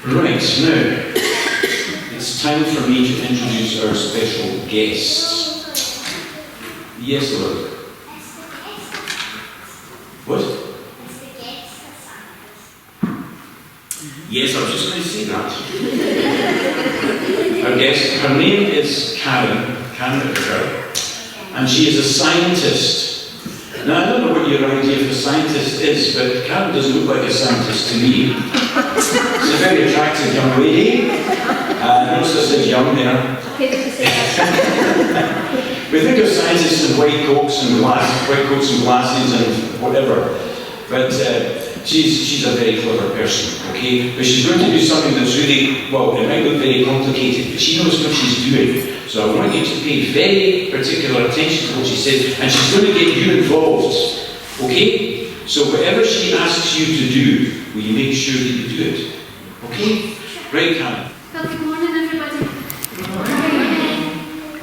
Right, now, it's time for me to introduce our special guest. Yes, Lord. What? Yes, I was just going to say that. Our guest, her name is Karen Macvicar, and she is a scientist. Now, I don't know what your idea of a scientist is, but Karen doesn't look like a scientist to me. She's a very attractive young lady. Notice I said young there. We think of scientists in white coats and glasses and whatever, but she's a very clever person, okay? But she's going to do something that's really, well, it might look very complicated, but she knows what she's doing. So I want you to pay very particular attention to what she says, and she's going to get you involved, okay? So whatever she asks you to do, will you make sure that you do it? Okay? Right, Karen. Well, good morning, everybody. Good morning.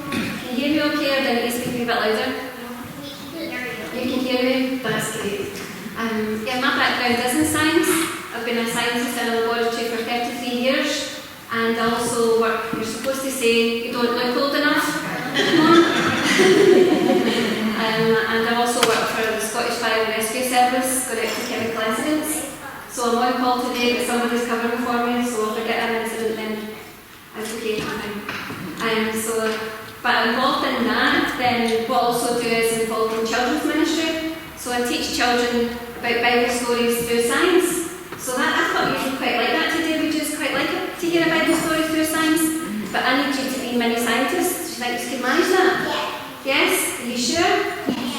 Can you hear me okay, or do I need to speak a bit louder? You can hear me? That's great. Yeah, my background is in science. I've been a scientist in a laboratory for 33 years, and I also work, you're supposed to say you don't look old enough. And I also work for the Scottish Fire and Rescue Service, going out to chemical incidents. So I'm on call today, but somebody's covering for me, so if I get an incident, then it's okay, but I'm involved in that. Then what I also do is involved in children's ministry. So I teach children about Bible stories through science. So that I thought you'd quite like that today. Would you just quite like it to hear a Bible story through science? But I need you to be mini scientists. Do you think you could manage that? Yeah. Yes? Are you sure?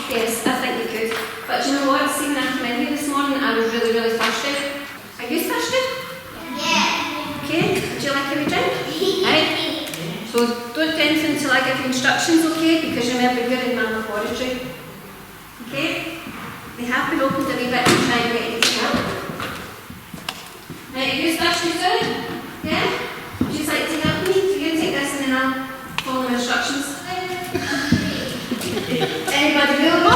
Yes, I think you could. But do you know what? See, when I came in here this morning, I was really, really thirsty. Are you thirsty? Yeah. Okay. Would you like a wee drink? Right. So don't do anything until I give you instructions, okay? Because remember, you're in my laboratory. Okay? They have been opened a wee bit to try and get you to help. Right, you thirsty soon? Yeah? Would you like to help me? So you take this and then I'll follow my instructions. Anybody available?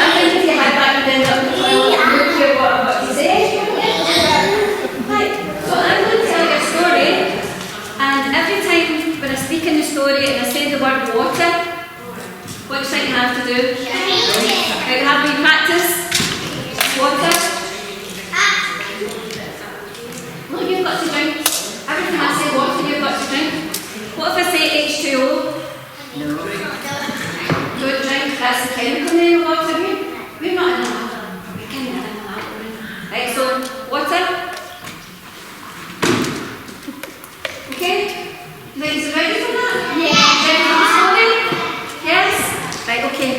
I think if you had back and end up with the toilet, you would hear what I'm about to say. Right, so I'm going to tell you a story, and every time when I speak in the story and I say the word water, what do you think you have to do? Right, have we practice? Water? No, you've got to drink. Every time I say water, you've got to drink. What if I say H2O? No. Don't drink, that's the chemical name of water. We're not in that. We're kind of in that. Right, so water. Okay? Ladies, are ready for that? Yeah. Ready for the story? Yes? Right, okay.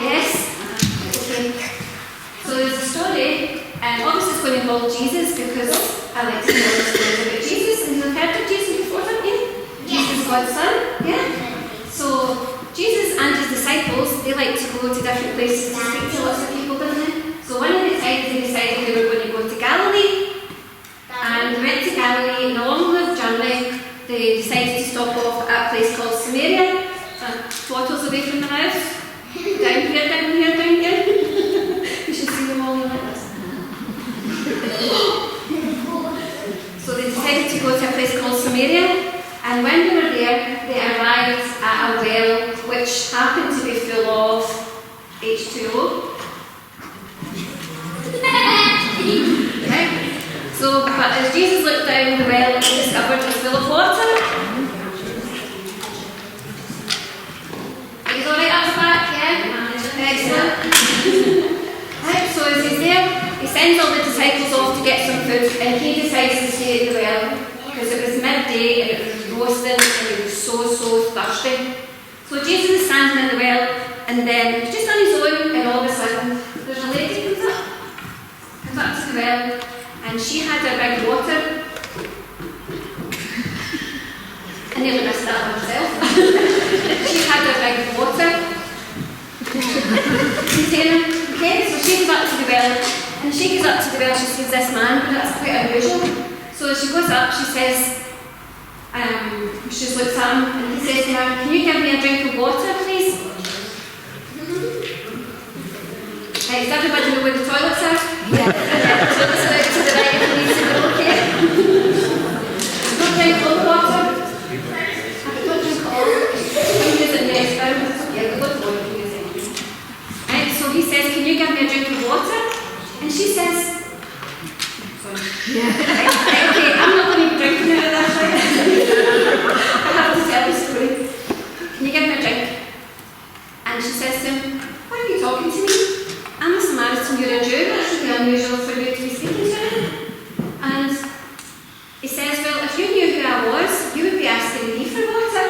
Yes? Okay. So there's a story, and obviously it's going to involve Jesus because I like to know the stories about Jesus, and you've heard of Jesus before, haven't you? Yes. Jesus, God's Son, yeah? So Jesus and his disciples, they like to go to different places to speak to lots of people, don't they? So one of the times they decided they were going to go to Galilee, and they went to Galilee, and along the journey, they decided to stop off at a place called Samaria, photos away from the house. Down here, down here, down here. You should see them all like this. So they decided to go to a place called Samaria, and when they were there, they arrived at a well which happened to be full of H2O. Right? So, but as Jesus looked down the well, he discovered it was full of water. He's alright at the back, yeah? Excellent. Right, so as he's there, he sends all the disciples off to get some food, and he decides to stay at the well because it was midday and it was roasting and he was so thirsty. So Jesus is standing at the well, and then he's just on his own, and all of a sudden there's a lady comes up to the well, and she had a big water. I nearly missed that myself. She had a big water container. Okay, so she goes up to the well, and she goes up to the well, she sees this man, but that's quite unusual. So as she goes up, she says, she looks at him, and he says to her, "Can you give me a drink of water, please?" does everybody know where the toilets are? Yeah. The toilets are out to the right if you need to go, okay? Don't drink all the water. Don't drink all. You can use it next time. Yeah, the water you can use it. Right, so he says, can you give me a drink of water? And she says, sorry. Yeah. Okay, I'm not going to be drinking out of that. I have to tell the story. Can you give me a drink? And she says to him, why are you talking to me? I'm a Samaritan, you're a Jew, that's really unusual for you to be speaking to me. And he says, well, if you knew who I was, you would be asking me for water.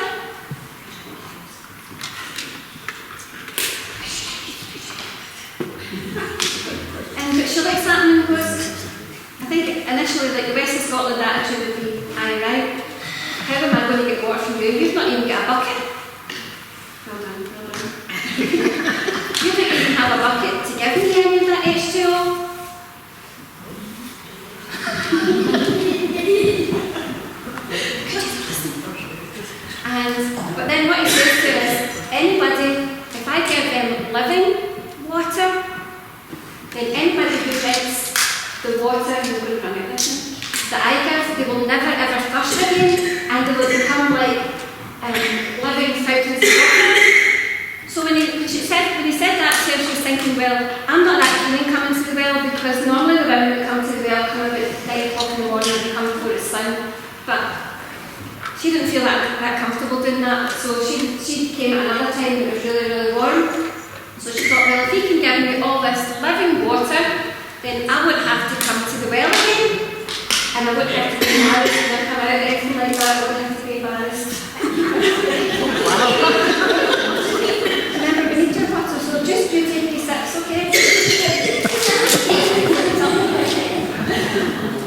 And but she looks at him and goes, I think initially, like the West of Scotland attitude would be, aye, right, how am I going to get water from you? You've not even got a bucket. Well done, well done. You don't even have a bucket to give me any of that H2O. But then what he says to us, anybody, if I give them living water, then anybody who drinks the water, you're going to run out this that I give, they will never ever thirst again, and they will become like living fountains of water. So when he said that to her, she was thinking, well, I'm not that keen coming to the well, because normally the women that come to the well come about 9 o'clock in the morning and they come before it's sun. But she didn't feel that comfortable doing that, so she came at another time when it was really, really warm. So she thought, well, if he can give me all this living water, then I wouldn't have to come to the well again. And I wouldn't have to be embarrassed when I come out or anything like that. I wouldn't have to be embarrassed. Remember, we need your water, so just do take these sips, okay?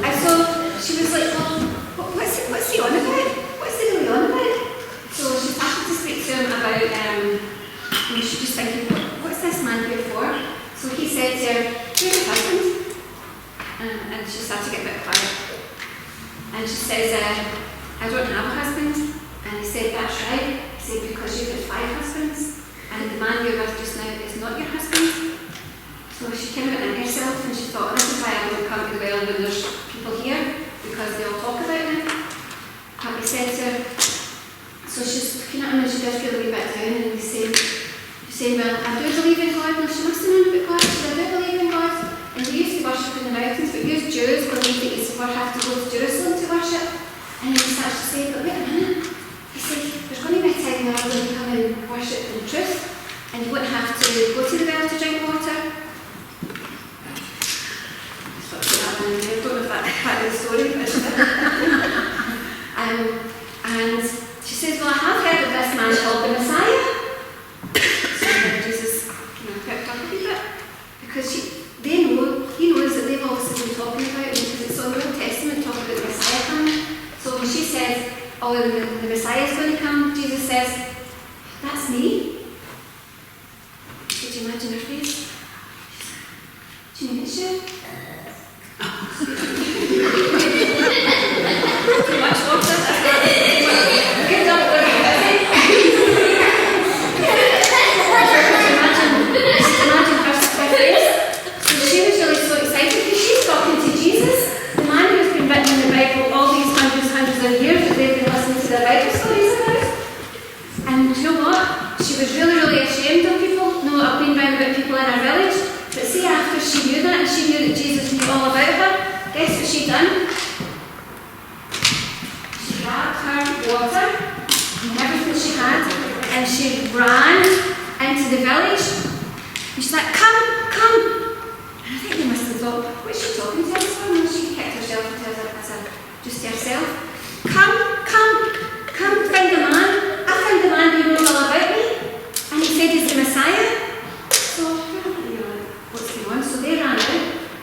And so she was like, well, what's he on about? What's he really on about? So she started to speak to him about, and she was just thinking, what's this man here for? So he said to her, you're your husband. And she started to get a bit quiet. And she says, I don't have a husband. And he said, that's right. He said, because you've got 5 husbands. And the man you're with just now is not your husband. So she came out in herself and she thought, this is why I don't come to the well when there's people here, because they all talk about me. But he said to her, so she's looking at him and she does feel a wee bit down, and he's saying, well, I do believe in God. And she must have known about God. She said, I do believe in God. And we used to worship in the mountains, but you Jews believe that you have to go to Jerusalem to worship. And he starts to say, but wait a minute. He said, there's going to be a time when you're going to come and worship in truth, and you wouldn't have to go to the well to drink water. I don't know if that's part of the story, but and she says, well, I have heard of this man called the Messiah. So Jesus picked up a wee bit, because he knows that they've obviously been talking about him, because it's on the Old Testament talking about the Messiah coming. So when she says, oh, the Messiah is going to come, Jesus says, that's me. Did you imagine her face? Do you mean it's you? Too much water? Good job, imagine her face. So she was really so excited because she's talking to Jesus, the man who's been written in the Bible all these hundreds of years that they've been listening to the Bible stories about. And you know what? She was really, really ashamed of people. No, I've been round about people in her village. But see, after she knew that, and she knew that Jesus knew all about her, guess what she done? She grabbed her water and everything she had, and she ran into the village. And she's like, come, come. And I think they must have thought, what's she talking to us for? And she kept herself just to herself. Come, find the man. I found the man who knows all about me. And he said he's the Messiah. So, what's going on? So they ran out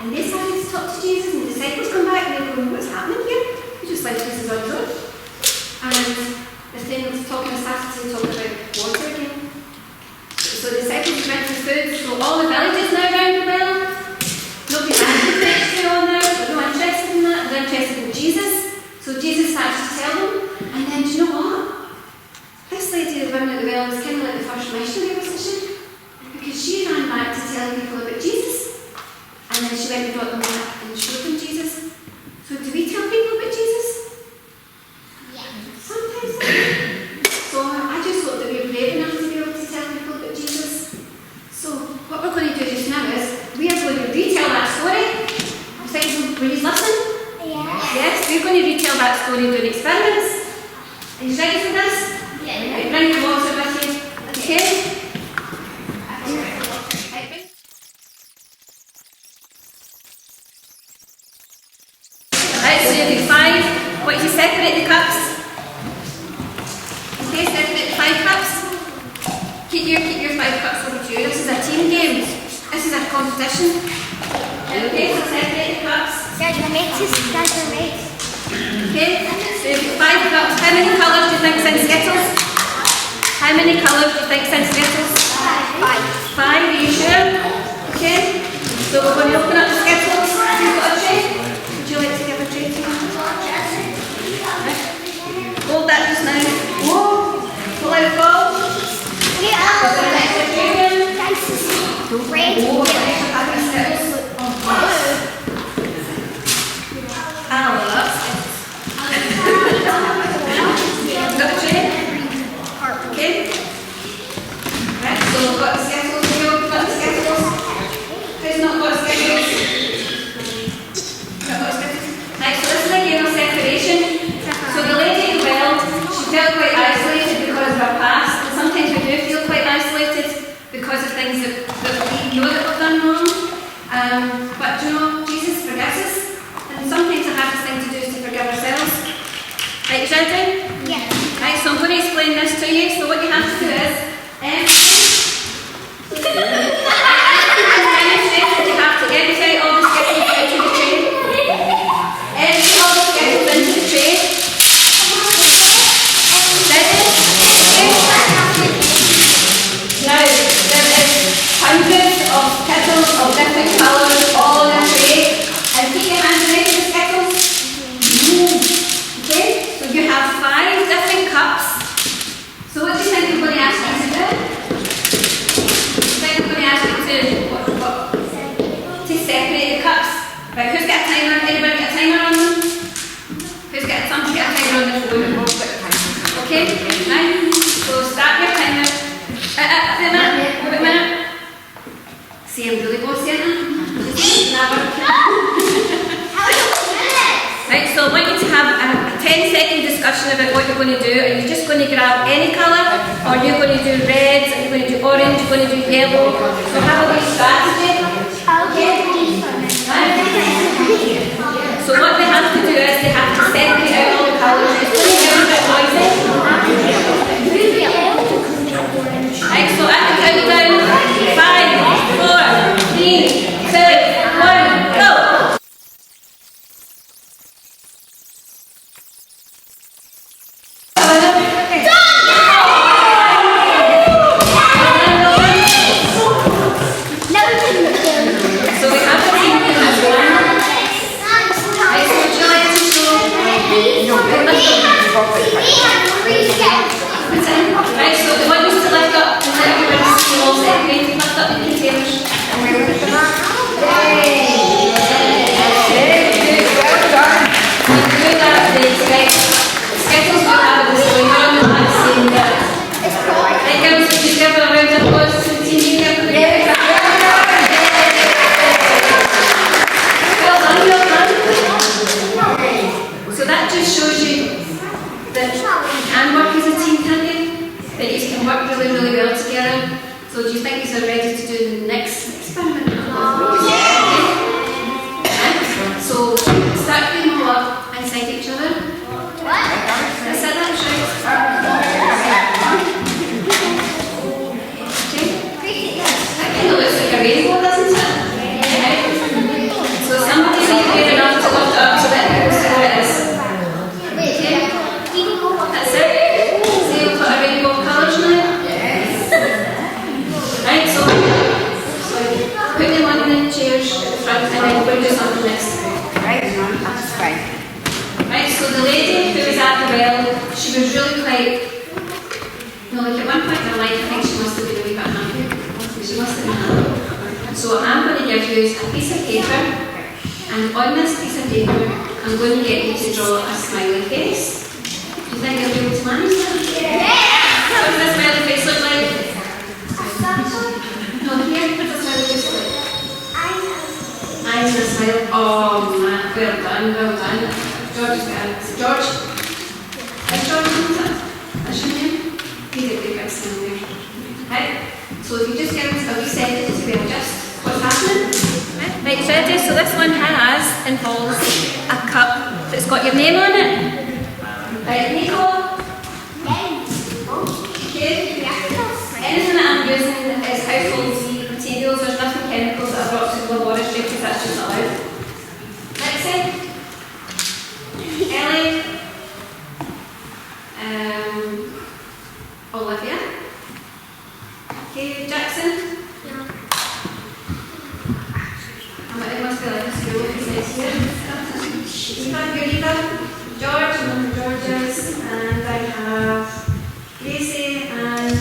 and they started to talk to Jesus, and the disciples come back and they're going, what's happening here? We just like Jesus on the road. And the thing was started to talk about water again. So the disciples went for food, so all the villages now around the well, nobody asking for extra on there, they're not interested in that, they're interested in Jesus. So Jesus starts to tell them, and then do you know what? This lady, the woman at the well, was kind of like the first missionary, wasn't she? Because she ran back to tell people about Jesus. then she went and brought them back and showed them Jesus. So do we tell people about Jesus? Yeah. Sometimes not. So I just thought that we were brave enough to be able to tell people about Jesus. So what we're going to do just now is we are going to retell that story. Will you listen? Yeah. Yes, we're going to retell that story and do experiments. Are you ready for this? Yeah. Right, bring your water with you. Okay? Right, so you do 5. What, you separate the cups? Okay, separate the 5 cups. Keep your 5 cups over to you. This is a team game. This is a competition. Okay, so separate the cups. There's a race. Okay, so you've got 5 cups. How many colours do you think's in Skittles? How many colours do you think's in Skittles? 5. 5, are you sure? Okay, so we're going to open up the Skittles. You've got a tray? Would you like to give a tray to me? Hold that just now. Whoa! Pull out the ball. Yeah. Put the next tray in. Red. Oh, Skittles. Got a tray? Okay. Right, so we've got the Skittles here. We've got the Skittles. Who's not got Skittles? Not got Skittles. Right, so this is a game of separation. So the lady at the well, she felt quite isolated because of her past, and sometimes we do feel quite isolated because of things that we know that we've done wrong. But you know, Jesus forgives us, and sometimes the hardest thing to do is to forgive ourselves. Right, shouting? Yeah. Right, so I'm going to explain this to you. So what you have to do is, you have to empty out all the Skittles into the tray. Empty all the Skittles into the tray. Ready? Now, there is hundreds of Skittles of different colours all in a tray. And keep your hands away from the Skittles. Okay? So you have 5 different cups. So what do you think I'm going to ask you to do? I think I'm going to ask you to separate the cups. Right, who's got a timer? Anybody got a timer on them? Who's got something got a timer on their phone? Okay, right. So start your timer. Wait a minute. See, I'm really bossy, aren't I? Right, so I want you to have a 10-second discussion about what you're going to do. Are you just going to grab any colour? Or are you going to do red? Are you going to do orange? Are you going to do yellow? So have a wee strategy. Okay? So what they have to do is they have to separate out all the colours. It's going to get a bit noisy. Right, so at the countdown, 5, 4, 3, 2, 1, go! Right, so the one used to lift up and let everybody see all separated, lift up the containers. And we lift them up. Yay! Good. Well done. When you do that, the Skittles will have a disclaimer on them and saying that. Right, girls, would you give a round of applause to the team? Well done. So that just shows you that you can work as a team, can't you? That you can work really, really well together. So do you think you're ready to do the next experiment? Yeah. So start putting them all up inside each other. What? I said that right. Okay. That kind of looks like a rainbow, doesn't it? Yeah. So somebody be brave enough to lift it up so that people see what it is. That's it. See, we've got a rainbow of colours now. Yes. Right, so put them on the chairs at the front and then we'll do something next. Right, that's fine. Right, so the lady who was at the well, she was really quite, like at one point in her life, I think she must have been a wee bit happy. She must have been happy. So I'm going to give you a piece of paper, and on this piece of paper, I'm going to get you to draw a smiley face. Do you think you'll be able to manage that? Yeah. What does a smiley face look like? No, here, what does a smiley face look like? Eyes and a smile. Oh, man, well done, well done. George is good. George? Is George on that? That's your name? He's a good person there. Right? So if you just give us a wee second to be just what's happening. Right, ready? So this one involves a cup that's got your name on it. Right, Nico? Okay. Anything that I'm using is household materials. There's nothing chemicals that are brought to the laboratory because that's just not allowed. Lexi? Ellie? Olivia? Okay, Jackson? It must be like a school if it says here. Eva, George, and George's, and I have Gracie and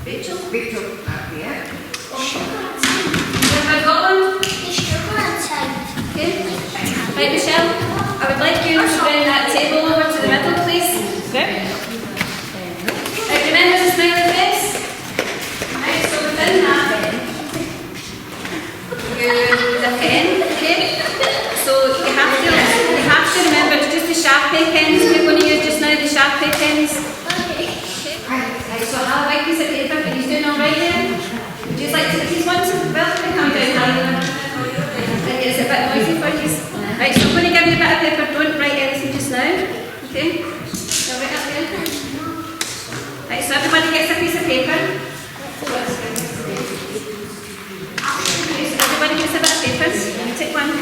Rachel. Rachel, yeah. Have I got one? Okay. Right, Michelle, I would like you to bring that table over to the middle, please. Okay. Right, remember the smiley face? Right, so within that, use a pen, okay? So you have to remember it's just the Sharpie pens we're going to use just now, the Sharpie pens. Right, so I have a white piece of paper, but he's doing all right there. Would you like to, if he's wanting to, well, come down higher. It's a bit noisy for you. Right, so I'm going to give you a bit of paper, don't write anything just now, okay? So right up there. Right, so everybody gets a piece of paper. Everybody gets a bit of paper. Take one.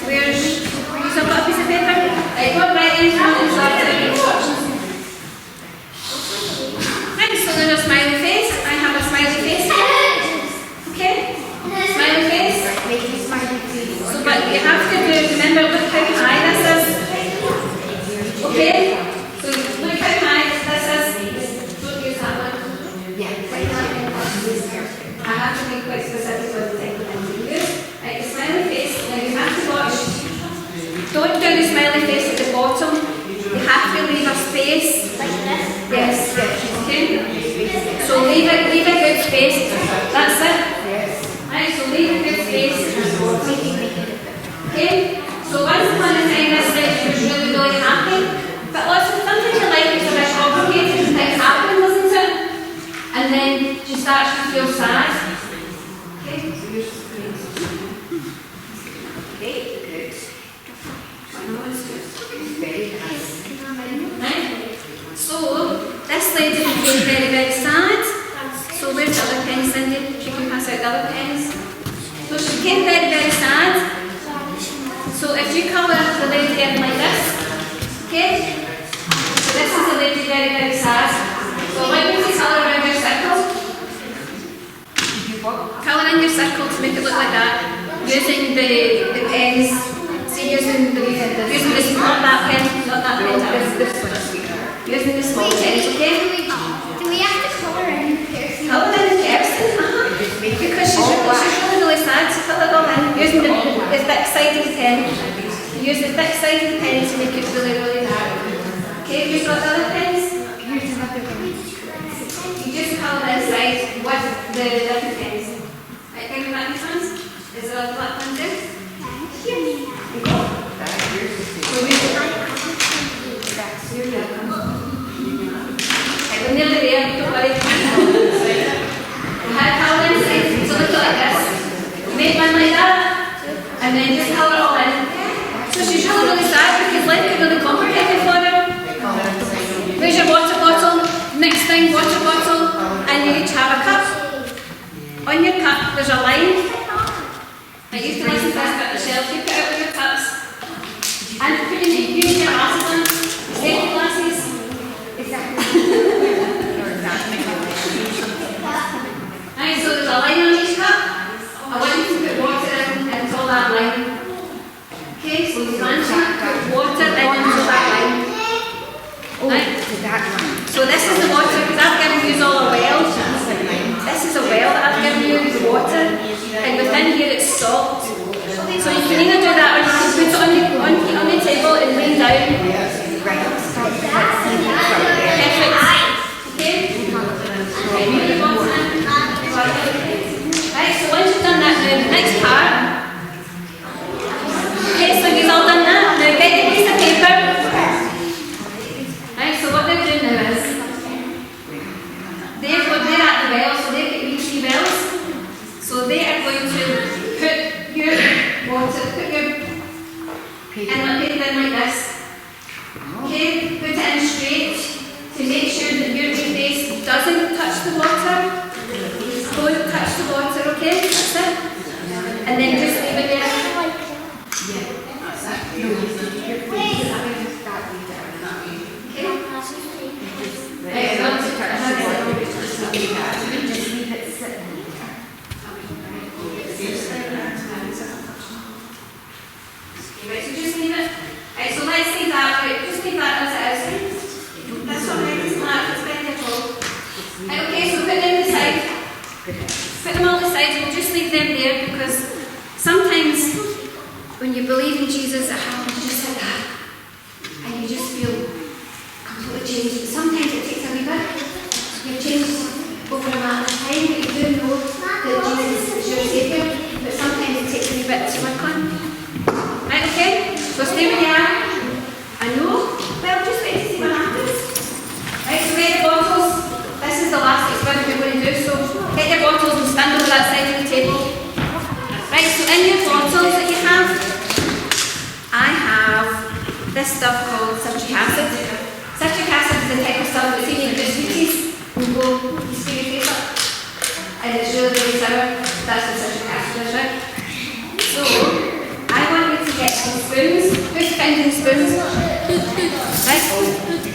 Where? You've got a piece of paper? Right, don't write anything and start the instructions. Right, so there's a smiley face. I have a smiley face here. Okay? Smiley face. So, but you have to remember, look how high this is. Okay? So look how high this is. Don't use that one. I have to be quite specific with the type of things you use. Right, the smiley face. Now you have to watch. Don't do the smiley face at the bottom. You have to leave a space. Like this? Yes. Okay? So leave a good space. That's it. Right, so leave a good space. Okay? So once upon a time this lecture was really, really happy. But lots of sometimes your life is a bit complicated and things happen, doesn't it? And then she starts to feel sad. Okay? So yours is great. Okay, good. Very nice. Right? So this lady became very, very sad. So where's the other pens, Cindy? She can pass out the other pens. So she became very, very sad. So if you colour the lady in like this, okay? So this is a lady very, very sad. So I want you to colour around your circle. Colour in your circle to make it look like that. Using the pens. So using the small, not that pen, not that pen. This one. Using the small pens, okay? Do we have to colour in the person? Colour in the person? Because she's really sad, so fill it all in. Using the thick side of the pen. Use the thick side of the pen to make it really, really dark. Okay, have you got the other pens? Here's another one. You just colour inside with the different pens. Right, give me back these ones. Is there a black one there? Here you go. We're nearly there, don't worry. Have colour inside, so look like this. You make one like that, and then just colour all in. So she's really, really sad because life got really complicated for her. Where's your water bottle? Next thing, water bottle, and you each have a cup. On your cup, there's a line. I used to listen to this bit myself. You put out with your cups, and put your glasses on. Safety glasses. Right, so there's a line on each cup. I want you to put water in until that line. Okay, so you want to put water in until that line. Right? So this is the water, because I've given you all a well. salt. So you can either do that or you can put it on the table and lean down. Perfect. Okay? Okay, move your box in. Right, so once you've done that, now the next part. Okay, so you've all done that. Now get your piece of paper. Right, so what they're doing now is they're at the well, so they've got these 3 wells. So they are going to put your water, put your inlet paper in like this. Okay, put it in straight to make sure that your base doesn't touch the water. Don't touch the water, okay? That's it. And then just leave it there. Right, so just leave it. Right, so let's leave that, right, just leave that as it is. That's all right, it's not, it's very difficult. Right, okay, so put them aside. Put them all aside, we'll just leave them there because sometimes when you believe in Jesus, it happens just like that. And you just feel completely changed. But sometimes it takes a wee bit. You've changed over a matter of time, but you do know that Jesus is your Saviour. But sometimes it takes a wee bit to work on. Right, okay? So stay where you are. I know. Well, just wait to see what happens. Right, so get your bottles. This is the last experiment we're going to do. So get your bottles and stand over that side of the table. Right, so in your bottles that you have, I have this stuff called citric acid. Citric acid is the type of stuff that's in your good sweeties. You go, you screw your face up. And it's really, really sour. That's what citric acid is, right? So, I want you to get some spoons. Who's finding spoons? Right?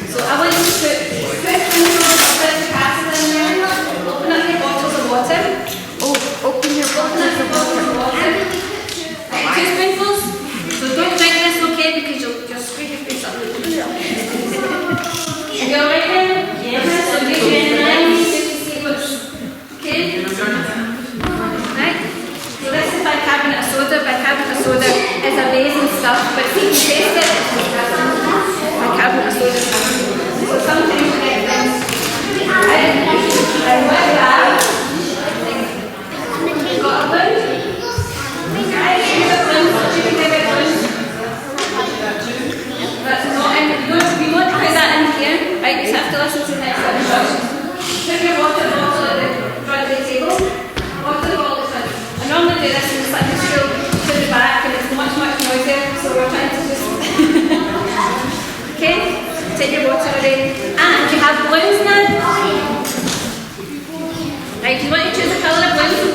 So I want you to put spoonfuls of citric acid in there. Open up your bottles of water. Open your bottles of water. Right, 2 spoonfuls. So don't drink this, okay, because you'll screw your face up. Are you alright then? Yes. So give you a nice, just to see what's okay. Right? So this is bicarbonate of soda. Bicarbonate of soda is amazing stuff, but see you taste it. Bicarbonate of soda. So sometimes you get things. And what you have, you've got a balloon. Right, here's a balloon. What do you think about balloons? That's not in. You won't put that in here. Right, you just have to listen to the next instructions. Put your water bottle at the front of the table. Water bottle at the front. I normally do this in the Sunday school to the back and it's much, much noisier, so we're trying to just... Okay, take your water away. And you have balloons now. Right, do you want to choose a colour of balloon?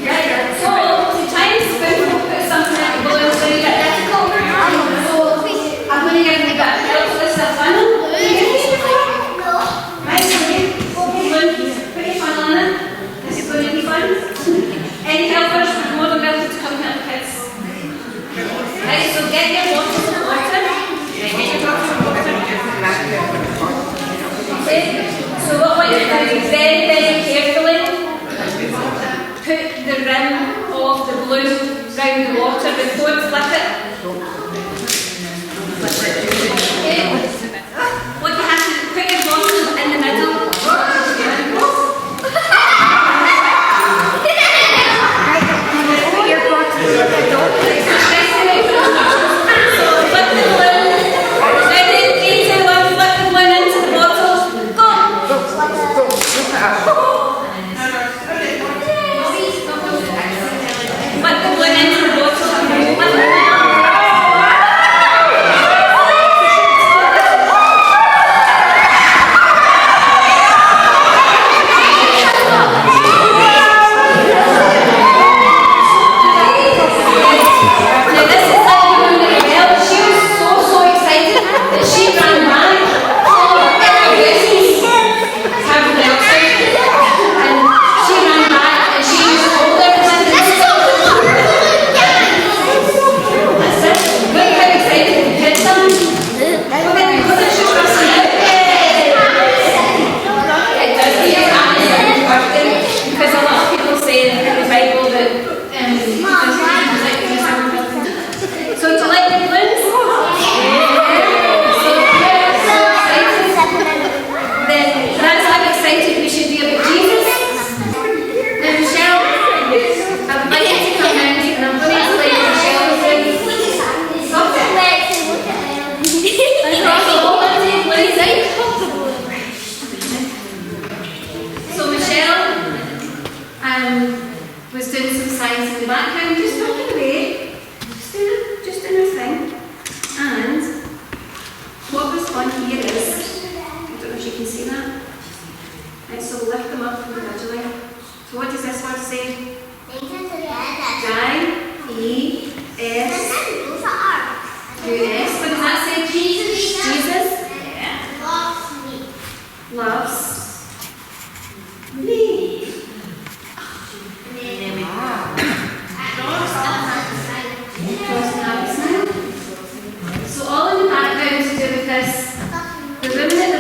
Right, so to try and spoon put something in the balloon so you get difficult. So I'm going to give you a bit of help with this funnel. Right, so put your funnel in it. This is going to be fun. Any helpers are more than welcome to come help kids. Right, so get your bottles of water. Get your bottles of water. Okay, so what I want you to do is very, very carefully put the rim of the balloon round the water, but don't flip it. Okay, what you have to put your bottle in the middle. Put the balloon into the bottle.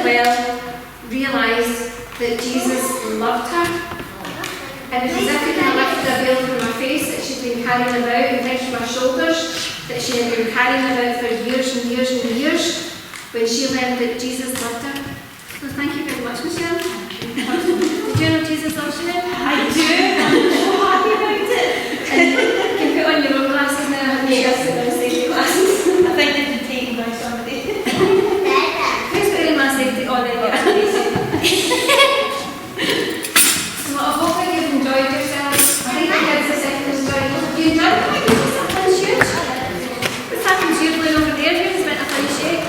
well realised that Jesus loved her. And it was as if he kind of lifted a veil from her face that she'd been carrying about, and things from her shoulders that she had been carrying about for years and years and years, when she learned that Jesus loved her. So thank you very much, Michelle. Did you know Jesus loves you? I do. I'm so happy about it. And you can put on your own glasses now, and Michelle's put on safety glasses. I think they've been taken by somebody. Who's putting my safety on in your So I hope that you've enjoyed yourselves. I think the kids are second enjoying it. You enjoyed it? That's huge. What's happened to you going over there? You just went a funny shake.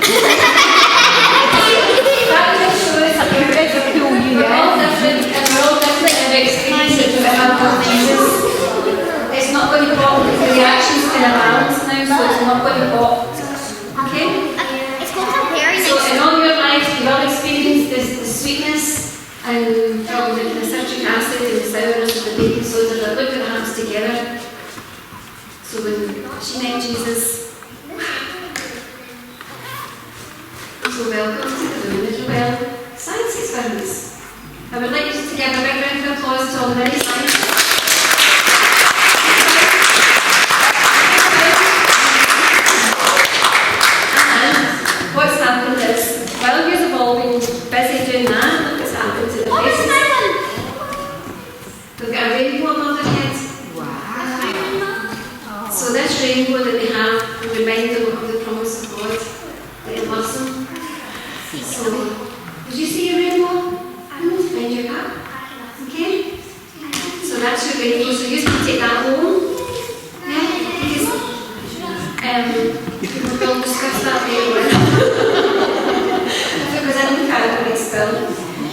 That just shows that we're all different, and we're all different in our experiences of our Jesus. It's not going to pop, the reaction's kind of balanced now, so it's not going to pop. Okay? It's called comparing. So in all your life, you will experience the sweetness and from the citric acid and the sourness of the baking soda that look at hands together. So when she met Jesus, so welcome to the Wishaw Science Experiments. I would like you to give a big round of applause to all the many scientists. What's happened is, while you've all been busy doing that, look what's happened to the faces. We've got a rainbow above their heads. Wow. So this rainbow that they have will remind them of the promise of God, that He loves them. So, did you see your rainbow? In your cup? Okay? So that's your rainbow, so you can take that home. Yeah? We'll discuss that later. If it was in the car, it would spill.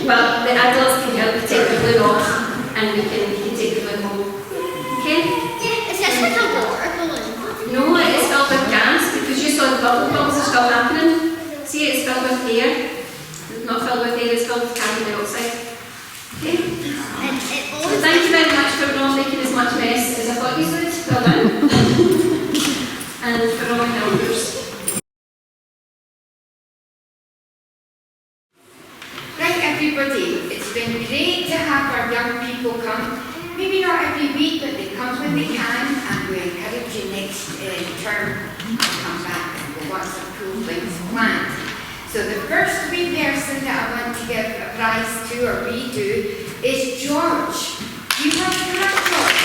But the adults can help you take the balloon off, and you can take the balloon home. Okay? Is this like a water balloon? No, it is filled with gas, because you saw the bubbles are still happening. See, it's filled with air. It's not filled with air, it's filled with carbon dioxide. Okay? And it So always thank you very much for not making as much mess as I thought you would. Well done. And for all my helpers. Right, everybody, it's been great to have our young people come. Maybe not every week, but they come when they can, and we encourage you next term to come back, and we've got some cool things planned. So the first wee person that I want to give a prize to, or we do, is George. You want to come up, George?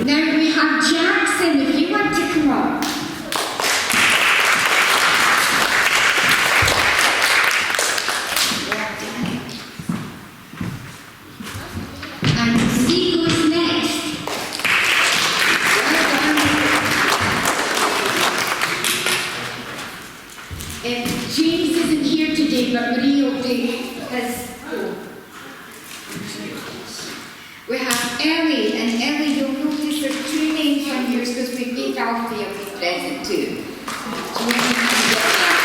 Now we have Jackson, if you want to come up. And Steve goes next. James isn't here today, but Marie will do his. We have Ellie, and Ellie, you'll notice there's two names on yours because we gave Alfie a wee present too. So we can get that.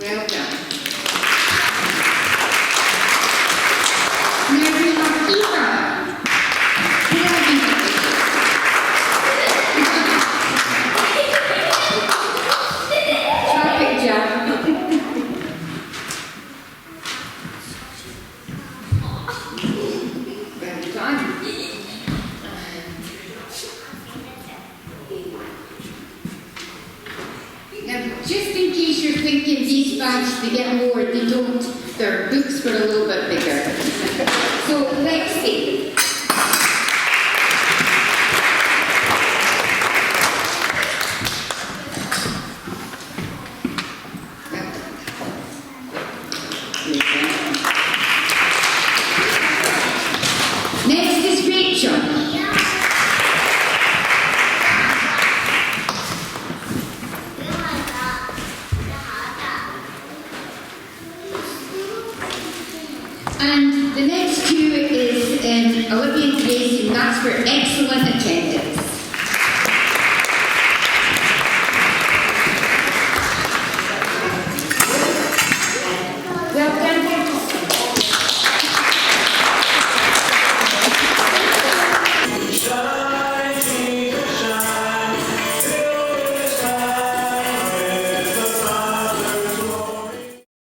Well done. Now we have Eva. Where are you? Traffic jam. Well done. Now, just in case you're thinking these bags, they get more, they don't. Their books were a little bit bigger. So, Lexi. Next is Rachel. And the next two is Olivia and Grace, and that's for excellent attendance.